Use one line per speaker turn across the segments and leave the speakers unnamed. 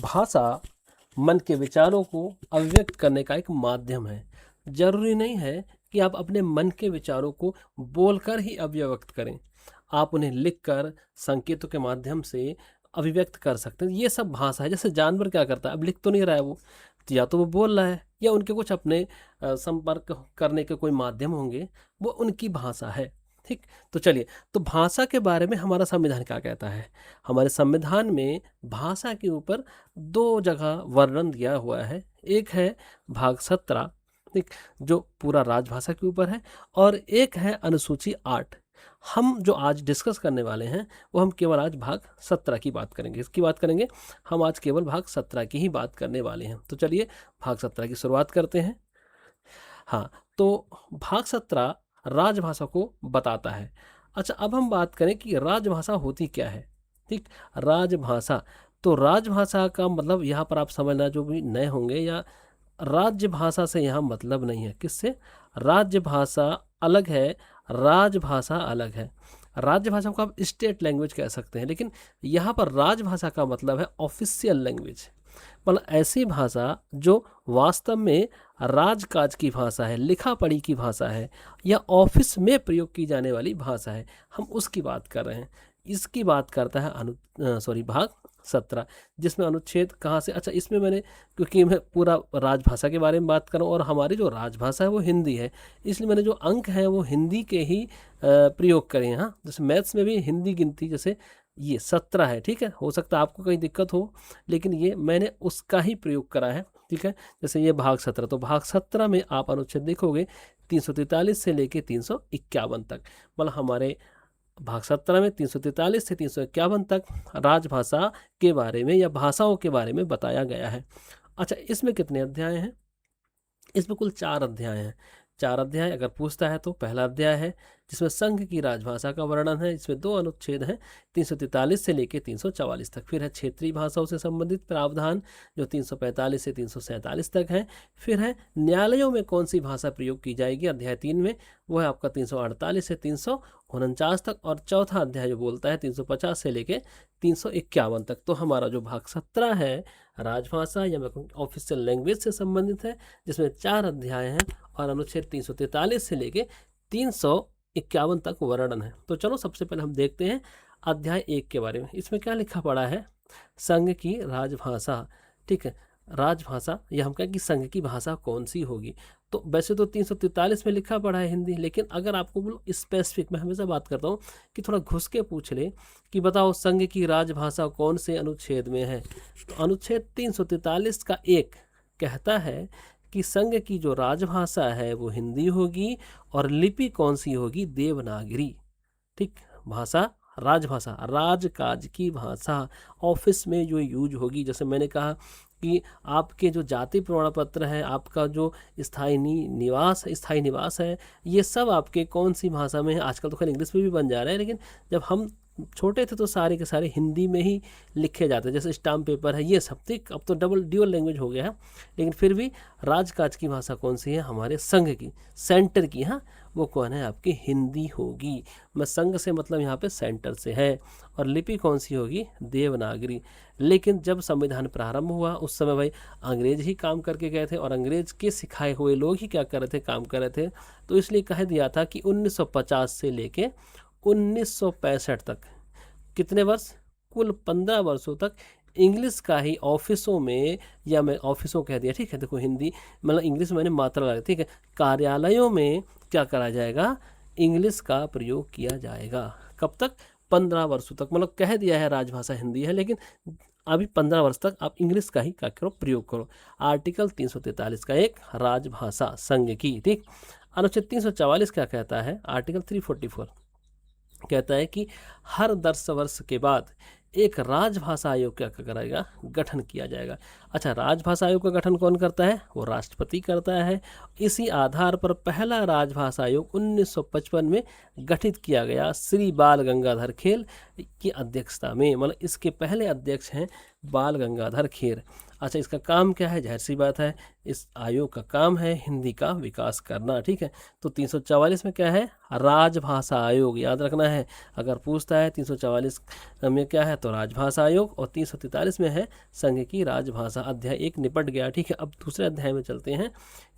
भाषा मन के विचारों को अभिव्यक्त करने का एक माध्यम है। जरूरी नहीं है कि आप अपने मन के विचारों को बोलकर ही अभिव्यक्त करें। आप उन्हें लिखकर, संकेतों के माध्यम से अभिव्यक्त कर सकते हैं। ये सब भाषा है। जैसे जानवर क्या करता है, अब लिख तो नहीं रहा है वो, तो या तो वो बोल रहा है या उनके कुछ अपने संपर्क करने के कोई माध्यम होंगे, वो उनकी भाषा है। ठीक, तो चलिए, तो भाषा के बारे में हमारा संविधान क्या कहता है। हमारे संविधान में भाषा के ऊपर दो जगह वर्णन दिया हुआ है। एक है भाग 17, ठीक, जो पूरा राजभाषा के ऊपर है, और एक है अनुसूची 8। हम जो आज डिस्कस करने वाले हैं वो हम केवल आज भाग 17 की बात करेंगे। इसकी बात करेंगे हम आज, केवल भाग 17 की ही बात करने वाले हैं। तो चलिए भाग 17 की शुरुआत करते हैं। हाँ, तो भाग 17 राजभाषा को बताता है। अच्छा, अब हम बात करें कि राजभाषा होती क्या है। ठीक, राजभाषा, तो राजभाषा का मतलब यहाँ पर आप समझना, जो भी नए होंगे, या राज्य भाषा से यहाँ मतलब नहीं है। किससे? राज्य भाषा अलग है, राजभाषा अलग है। राज्य भाषा को आप स्टेट लैंग्वेज कह सकते हैं, लेकिन यहाँ पर राजभाषा का मतलब है ऑफिशियल लैंग्वेज, मतलब ऐसी भाषा जो वास्तव में राजकाज की भाषा है, लिखा पढ़ी की भाषा है, या ऑफिस में प्रयोग की जाने वाली भाषा है, हम उसकी बात कर रहे हैं। इसकी बात करता है भाग 17, जिसमें अनुच्छेद कहाँ से, अच्छा इसमें मैंने, क्योंकि मैं पूरा राजभाषा के बारे में बात कर रहा हूँ और हमारी जो राजभाषा है वो हिंदी है, इसलिए मैंने जो अंक हैं वो हिंदी के ही प्रयोग करे हैं। हाँ, जैसे मैथ्स में भी हिंदी गिनती जैसे ये 17 है, ठीक है, हो सकता है आपको कहीं दिक्कत हो, लेकिन ये मैंने उसका ही प्रयोग करा है। ठीक है, जैसे ये भाग 17, तो भाग 17 में आप अनुच्छेद देखोगे 343 से लेके 351 तक, मतलब हमारे भाग 17 में 343 से 351 तक राजभाषा के बारे में या भाषाओं के बारे में बताया गया है। अच्छा, इसमें कितने अध्याय हैं? इसमें कुल 4 अध्याय हैं। 4 अध्याय अगर पूछता है तो पहला अध्याय है जिसमें संघ की राजभाषा का वर्णन है। इसमें 2 अनुच्छेद हैं, 343 से लेकर 344 तक। फिर है क्षेत्रीय भाषाओं से संबंधित प्रावधान, जो 345 से 347 तक है। फिर है न्यायालयों में कौन सी भाषा प्रयोग की जाएगी, अध्याय 3 में, वो है आपका 348 से 349 तक। और चौथा अध्याय जो बोलता है 350 से लेके 351 तक। तो हमारा जो भाग 17 है राजभाषा या मैं कहूँ ऑफिशियल लैंग्वेज से संबंधित है, जिसमें 4 अध्याय हैं और अनुच्छेद 343 से लेके 351 तक वर्णन है। तो चलो सबसे पहले हम देखते हैं अध्याय 1 के बारे में। इसमें क्या लिखा पड़ा है? संघ की राजभाषा। ठीक है, राजभाषा, या हम कहें कि संघ की भाषा कौन सी होगी। तो वैसे तो 343 में लिखा पड़ा है हिंदी, लेकिन अगर आपको बोलो स्पेसिफिक, मैं हमेशा बात करता हूँ कि थोड़ा घुस के पूछ ले कि बताओ संघ की राजभाषा कौन से अनुच्छेद में है, तो अनुच्छेद 343 का 1 कहता है कि संघ की जो राजभाषा है वो हिंदी होगी, और लिपि कौन सी होगी? देवनागरी। ठीक, भाषा राजभाषा, राजकाज की भाषा, ऑफिस में जो यूज होगी। जैसे मैंने कहा कि आपके जो जाति प्रमाण पत्र है, आपका जो स्थायी निवास है, ये सब आपके कौन सी भाषा में है? आजकल तो खैर इंग्लिश में भी बन जा रहा है, लेकिन जब हम छोटे थे तो सारे के सारे हिंदी में ही लिखे जाते हैं। जैसे स्टाम्प पेपर है, ये सब। ठीक, अब तो ड्यूअल लैंग्वेज हो गया है, लेकिन फिर भी राजकाज की भाषा कौन सी है? हमारे संघ की, सेंटर की। हाँ, वो कौन है? आपकी हिंदी होगी। मैं संघ से मतलब यहाँ पे सेंटर से है। और लिपि कौन सी होगी? देवनागरी। लेकिन जब संविधान प्रारंभ हुआ उस समय भाई अंग्रेज ही काम करके गए थे, और अंग्रेज के सिखाए हुए लोग ही क्या कर रहे थे? काम कर रहे थे। तो इसलिए कह दिया था कि 1950 से लेके 1965 तक, कितने वर्ष? कुल 15 वर्षों तक इंग्लिश का ही ऑफिसों में, या मैं ऑफिसों कह दिया, ठीक है, देखो हिंदी मतलब इंग्लिश मैंने मात्रा लगा, ठीक है, कार्यालयों में क्या करा जाएगा? इंग्लिश का प्रयोग किया जाएगा। कब तक? 15 वर्षों तक। मतलब कह दिया है राजभाषा हिंदी है, लेकिन अभी 15 वर्ष तक आप इंग्लिश का ही क्या करो? प्रयोग करो। आर्टिकल 343 का 1 राजभाषा संघ की। ठीक, अनुच्छेद 344 क्या कहता है? आर्टिकल 344 कहता है कि हर 10 वर्ष के बाद एक राजभाषा आयोग क्या करेगा? गठन किया जाएगा। अच्छा, राजभाषा आयोग का गठन कौन करता है? वो राष्ट्रपति करता है। इसी आधार पर पहला राजभाषा आयोग 1955 में गठित किया गया, श्री बाल गंगाधर खेर की अध्यक्षता में। मतलब इसके पहले अध्यक्ष हैं बाल गंगाधर खेर। अच्छा, इसका काम क्या है? जाहिर सी बात है, इस आयोग का काम है हिंदी का विकास करना। ठीक है, तो 344 में क्या है? राजभाषा आयोग, याद रखना है। अगर पूछता है 344 में क्या है, तो राजभाषा आयोग, और 343 में है संघ की राजभाषा। अध्याय 1 निपट गया। ठीक है, अब दूसरे अध्याय में चलते हैं।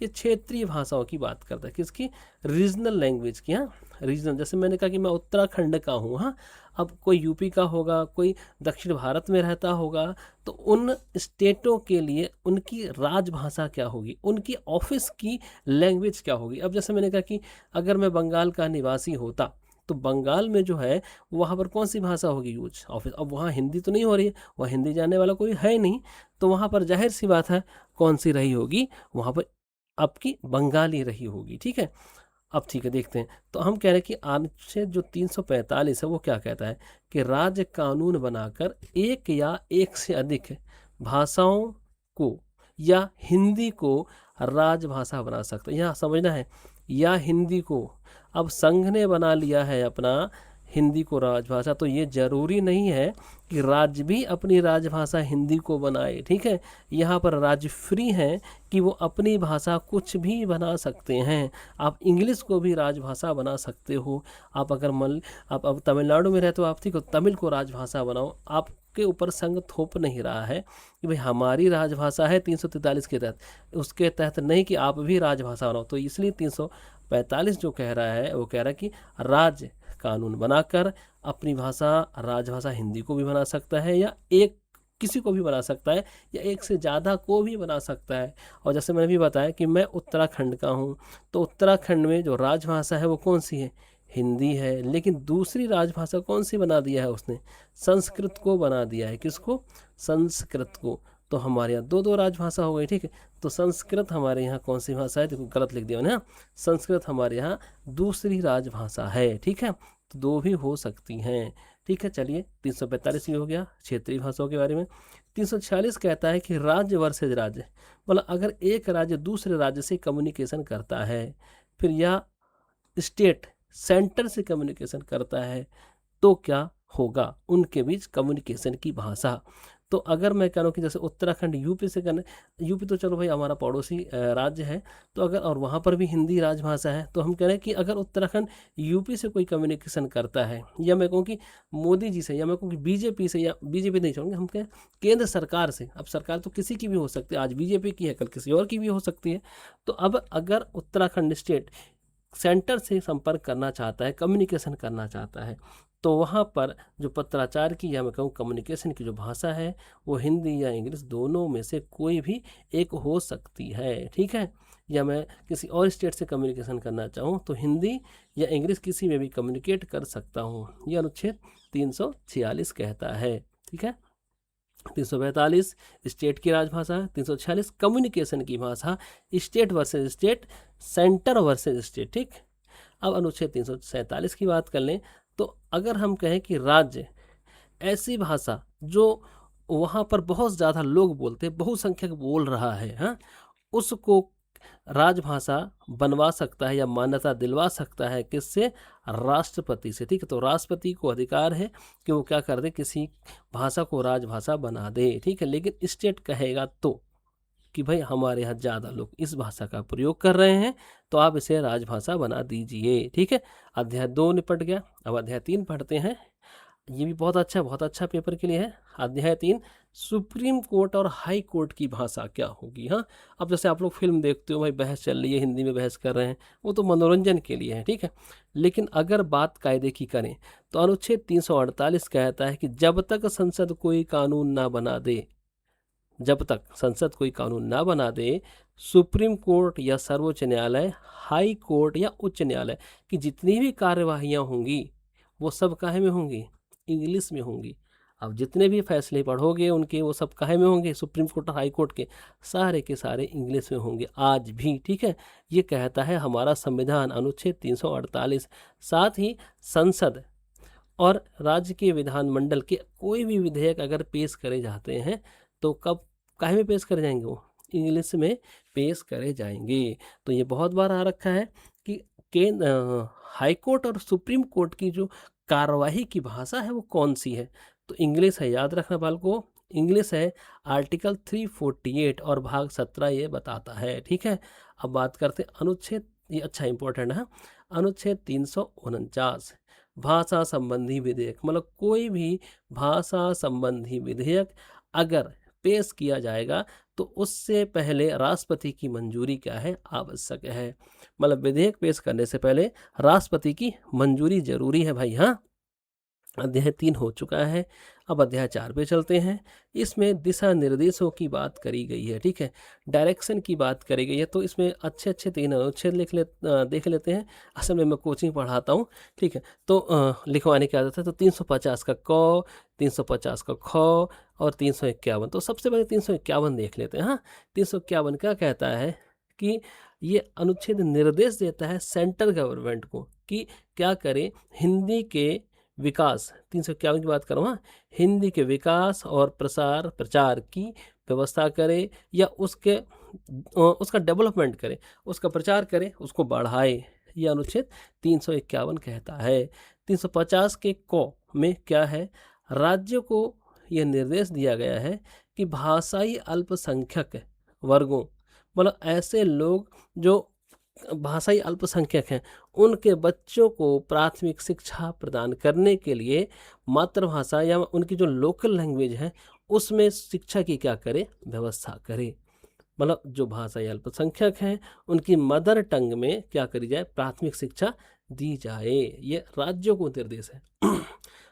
ये क्षेत्रीय भाषाओं की बात करता है, किसकी? रीजनल लैंग्वेज की। हाँ, रीजनल, जैसे मैंने कहा कि मैं उत्तराखंड का हूँ। हाँ, अब कोई यूपी का होगा, कोई दक्षिण भारत में रहता होगा, तो उन स्टेटों के लिए उनकी राजभाषा क्या होगी, उनकी ऑफिस की लैंग्वेज क्या होगी। अब जैसे मैंने कहा कि अगर मैं बंगाल का निवासी होता, तो बंगाल में जो है वहाँ पर कौन सी भाषा होगी यूज ऑफिस? अब वहाँ हिंदी तो नहीं हो रही है, वहाँ हिंदी जानने वाला कोई है नहीं, तो वहाँ पर जाहिर सी बात है कौन सी रही होगी, वहाँ पर आपकी बंगाली रही होगी। ठीक है, अब ठीक है, देखते हैं। तो हम कह रहे हैं कि अनुच्छेद जो 345 है वो क्या कहता है कि राज्य कानून बनाकर एक या एक से अधिक भाषाओं को या हिंदी को राजभाषा बना सकता है। यहाँ समझना है, या हिंदी को। अब संघ ने बना लिया है अपना हिंदी को राजभाषा, तो ये जरूरी नहीं है कि राज्य भी अपनी राजभाषा हिंदी को बनाए। ठीक है, यहाँ पर राज्य फ्री हैं कि वो अपनी भाषा कुछ भी बना सकते हैं। आप इंग्लिश को भी राजभाषा बना सकते हो। आप अगर आप अब तमिलनाडु में रहते हो, आप ठीक हो, तमिल को राजभाषा बनाओ। आपके ऊपर संघ थोप नहीं रहा है कि भाई हमारी राजभाषा है 343 के तहत, उसके तहत नहीं कि आप भी राजभाषा बनाओ। तो इसलिए 345 जो कह रहा है वो कह रहा है कि राज्य कानून बनाकर अपनी भाषा राजभाषा हिंदी को भी बना सकता है, या एक किसी को भी बना सकता है, या एक से ज़्यादा को भी बना सकता है। और जैसे मैंने भी बताया कि मैं उत्तराखंड का हूँ, तो उत्तराखंड में जो राजभाषा है वो कौन सी है? हिंदी है। लेकिन दूसरी राजभाषा कौन सी बना दिया है उसने? संस्कृत को बना दिया है। किसको? संस्कृत को। तो हमारे यहाँ दो दो राजभाषा हो गई। ठीक है, तो संस्कृत हमारे यहाँ कौन सी भाषा है? देखो गलत लिख दिया मैंने। हाँ, संस्कृत हमारे यहाँ दूसरी राजभाषा है। ठीक है, तो दो भी हो सकती हैं। ठीक है, चलिए 345 भी हो गया क्षेत्रीय भाषाओं के बारे में। 346 कहता है कि राज्य वर्सेज राज्य, मतलब अगर एक राज्य दूसरे राज्य से कम्युनिकेशन करता है, फिर या स्टेट सेंटर से कम्युनिकेशन करता है, तो क्या होगा उनके बीच कम्युनिकेशन की भाषा। तो अगर मैं कह रहा हूँ कि जैसे उत्तराखंड यूपी से करने, यूपी तो चलो भाई हमारा पड़ोसी राज्य है, तो अगर और वहाँ पर भी हिंदी राजभाषा है, तो हम कह रहे हैं कि अगर उत्तराखंड यूपी से कोई कम्युनिकेशन करता है, या मैं कहूँ कि मोदी जी से, या मैं कहूँ कि बीजेपी से, या बीजेपी नहीं चाहूँगी, हम कहें केंद्र सरकार से। अब सरकार तो किसी की भी हो सकती है, आज बीजेपी की है, कल किसी और की भी हो सकती है। तो अब अगर उत्तराखंड स्टेट सेंटर से संपर्क करना चाहता है, कम्युनिकेशन करना चाहता है, तो वहाँ पर जो पत्राचार की, या मैं कहूँ कम्युनिकेशन की जो भाषा है, वो हिंदी या इंग्लिश दोनों में से कोई भी एक हो सकती है। ठीक है, या मैं किसी और स्टेट से कम्युनिकेशन करना चाहूँ तो हिंदी या इंग्लिश किसी में भी कम्युनिकेट कर सकता हूँ, ये अनुच्छेद 346 कहता है। ठीक है, 345 स्टेट की राजभाषा है, 346 कम्युनिकेशन की भाषा, state versus state, centre versus state. ठीक, अब अनुच्छेद 347 की बात कर लें, तो अगर हम कहें कि राज्य ऐसी भाषा जो वहाँ पर बहुत ज़्यादा लोग बोलते हैं, बहुसंख्यक बोल रहा है, हाँ, उसको राजभाषा बनवा सकता है या मान्यता दिलवा सकता है। किससे? राष्ट्रपति से। ठीक है, तो राष्ट्रपति को अधिकार है कि वो क्या कर दे, किसी भाषा को राजभाषा बना दे। ठीक है, लेकिन स्टेट कहेगा तो कि भाई हमारे यहाँ ज़्यादा लोग इस भाषा का प्रयोग कर रहे हैं, तो आप इसे राजभाषा बना दीजिए। ठीक है, अध्याय 2 निपट गया। अब अध्याय 3 पढ़ते हैं। ये भी बहुत अच्छा पेपर के लिए है। अध्याय 3, सुप्रीम कोर्ट और हाई कोर्ट की भाषा क्या होगी। हाँ, अब जैसे आप लोग फिल्म देखते हो, भाई बहस चल रही है, हिंदी में बहस कर रहे हैं, वो तो मनोरंजन के लिए है। ठीक है, लेकिन अगर बात कायदे की करें, तो अनुच्छेद 348 कहता है कि जब तक संसद कोई कानून ना बना दे, जब तक संसद कोई कानून ना बना दे, सुप्रीम कोर्ट या सर्वोच्च न्यायालय, हाई कोर्ट या उच्च न्यायालय की जितनी भी कार्यवाहियाँ होंगी, वो सब काहे में होंगी? इंग्लिश में होंगी। अब जितने भी फैसले पढ़ोगे उनके, वो सब काहे में होंगे? सुप्रीम कोर्ट और हाई कोर्ट के, सारे के सारे इंग्लिश में होंगे आज भी। ठीक है, ये कहता है हमारा संविधान, अनुच्छेद 348। साथ ही संसद और राज्य के विधानमंडल के कोई भी विधेयक अगर पेश करे जाते हैं, तो कब काहे में पेश करे जाएंगे? वो इंग्लिश में पेश करे जाएंगे। तो ये बहुत बार आ रखा है कि हाई कोर्ट और सुप्रीम कोर्ट की जो कार्यवाही की भाषा है वो कौन सी है, तो इंग्लिश है, याद रखना बाल को। इंग्लिश है आर्टिकल 348 और भाग 17 ये बताता है। ठीक है, अब बात करते हैं अनुच्छेद, ये अच्छा इंपॉर्टेंट है, अनुच्छेद 349 भाषा संबंधी विधेयक, मतलब कोई भी भाषा संबंधी विधेयक अगर पेश किया जाएगा तो उससे पहले राष्ट्रपति की मंजूरी क्या है, आवश्यक है। मतलब विधेयक पेश करने से पहले राष्ट्रपति की मंजूरी जरूरी है भाई। हाँ, अध्याय 3 हो चुका है, अब अध्याय 4 पे चलते हैं। इसमें दिशा निर्देशों की बात करी गई है। ठीक है, डायरेक्शन की बात करी गई है। तो इसमें अच्छे अच्छे 3 अनुच्छेद देख लेते हैं। असल में मैं कोचिंग पढ़ाता हूँ। ठीक है, तो लिखवाने की आदत है। तो 350 का क, 350 का ख और 351। तो सबसे पहले 351 देख लेते हैं। हाँ, 351 क्या कहता है कि ये अनुच्छेद निर्देश देता है सेंट्रल गवर्नमेंट को कि क्या करे, हिंदी के विकास, 351 की बात करूँ, हाँ, हिंदी के विकास और प्रचार की व्यवस्था करे या उसका डेवलपमेंट करे, उसका प्रचार करे, उसको बढ़ाए। यह अनुच्छेद 351 कहता है। 350 के क में क्या है, राज्य को यह निर्देश दिया गया है कि भाषाई अल्पसंख्यक वर्गों, मतलब ऐसे लोग जो भाषाई अल्पसंख्यक हैं, उनके बच्चों को प्राथमिक शिक्षा प्रदान करने के लिए मातृभाषा या उनकी जो लोकल लैंग्वेज है उसमें शिक्षा की क्या करे, व्यवस्था करे। मतलब जो भाषाई अल्पसंख्यक हैं उनकी मदर टंग में क्या करी जाए, प्राथमिक शिक्षा दी जाए। ये राज्यों को निर्देश है।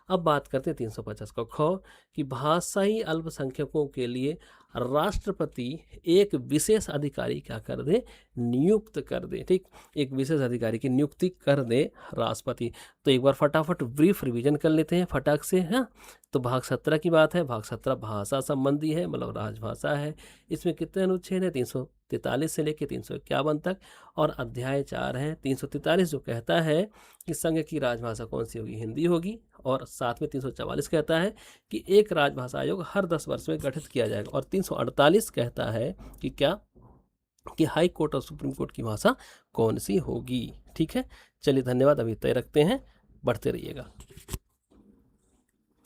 अब बात करते हैं 350 का ख कि भाषाई अल्पसंख्यकों के लिए राष्ट्रपति एक विशेष अधिकारी क्या कर दे, नियुक्त कर दे। ठीक, एक विशेष अधिकारी की नियुक्ति कर दे राष्ट्रपति। तो एक बार फटाफट ब्रीफ रिवीजन कर लेते हैं फटाक से। हाँ, तो भाग 17 की बात है। भाग 17 भाषा संबंधी है, मतलब राजभाषा है। इसमें कितने अनुच्छेद है, 343 से लेकर 351 तक। और अध्याय 4 है 343, जो कहता है कि संघ की राजभाषा कौन सी होगी, हिंदी होगी। और साथ में 344 कहता है कि एक राजभाषा आयोग हर 10 वर्ष में गठित किया जाएगा। और 348 कहता है कि क्या, कि हाई कोर्ट और सुप्रीम कोर्ट की भाषा कौन सी होगी। ठीक है, चलिए धन्यवाद, अभी तय रखते हैं, बढ़ते रहिएगा।